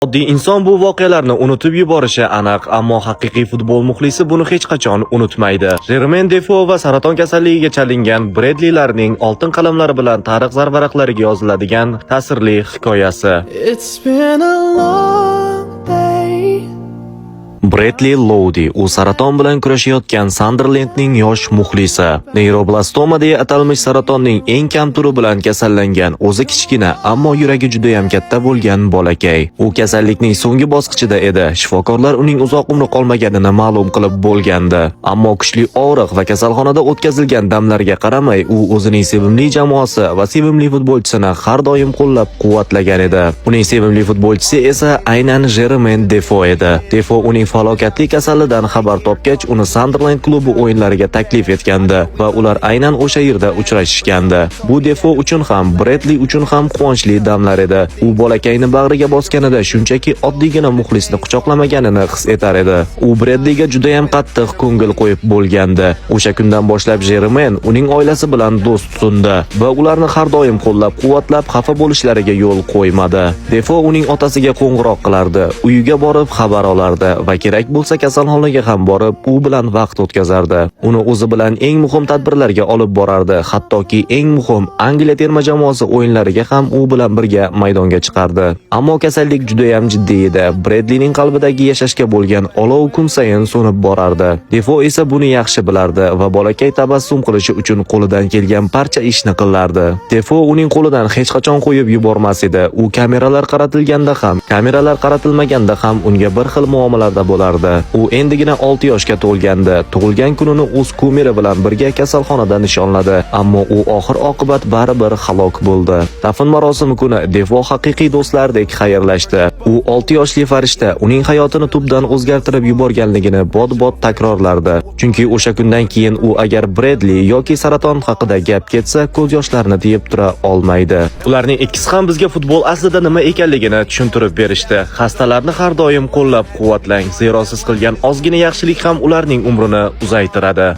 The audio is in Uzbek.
Oddiy inson bu voqealarni unutib yuborishi aniq, ammo haqiqiy futbol muxlisi buni hech qachon unutmaydi. Jermain Defo va saraton kasalligiga chalingan Bredlilarning oltin qalamlari bilan tarix zarvaraqlariga yoziladigan ta'sirli hikoyasi. It's been a long day. Bredli Lowdi u saraton bilan kurashayotgan Sunderlandning yosh muxlisi. Neyroblastoma deya atalmish saratonning eng kam turi bilan kasallangan, o'zi kichkina, ammo yuragi juda ham katta bo'lgan bolakay. U kasallikning so'nggi bosqichida edi. Shifokorlar uning uzoq umri qolmaganini ma'lum qilib bo'lgandi. Ammo kuchli og'riq va kasalxonada o'tkazilgan damlarga qaramay, u o'zining sevimli jamoasi va sevimli futbolchisini har doim qo'llab-quvvatlagan edi. Uning sevimli futbolchisi esa aynan Jermain Defo edi. Defo uning falokatli kasalligidan xabar topgach, uni Sunderland klubi o'yinlariga taklif etgandi va ular aynan o'sha yerda uchrashishgandi. Bu Defo uchun ham, Bredli uchun ham quvonchli damlar edi. U bolakayni bag'riga bosganida shunchaki oddiygina muxlisni quchoqlamaganini his etar edi. U Bredliga juda ham qattiq ko'ngil qo'yib bo'lgandi. O'sha kundan boshlab Jermain uning oilasi bilan do'st tundi va ularni har doim qo'llab-quvvatlab, xafa bo'lishlariga yo'l qo'ymadi. Defo uning otasiga qo'ng'iroq qilardi, uyiga borib xabar olardi va kerak bo'lsa kasalxonaga ham borib, u bilan vaqt o'tkazardi. Uni o'zi bilan eng muhim tadbirlarga olib borardi, hattoki eng muhim Angliya terma jamoasi o'yinlariga ham u bilan birga maydonga chiqardi. Ammo kasallik juda ham jiddiy edi. Bredlining qalbidagi yashashga bo'lgan olov kun sayin so'nib borardi. Defo esa buni yaxshi bilardi va bolakay tabassum qilishi uchun qo'lidan kelgan barcha ishni qilardi. Defo uning qo'lidan hech qachon qo'yib yubormas edi. U kameralar qaratilganda ham, kameralar qaratilmaganda ham unga bir xil muomalada bo'lardi. U endigina 6 yoshga to'lgandi. Tug'ilgan kunini o'z kumiri bilan birga kasalxonada nishonladi, ammo u oxir-oqibat baribir halok bo'ldi. Dafn marosimi kuni Defo haqiqiy do'stlardek xayrlashdi. U 6 yoshli farishta uning hayotini tubdan o'zgartirib yuborganligini bot-bot takrorlardi. Chunki o'sha kundan keyin u agar Bredli yoki saraton haqida gap ketsa, ko'z yoshlarini tiyib tura olmaydi. Ularning ikkisi ham bizga futbol aslida nima ekanligini tushuntirib berishdi. Xastalarni har doim qo'llab-quvvatlang, zero siz qilgan ozgina yaxshilik ham ularning umrini uzaytiradi.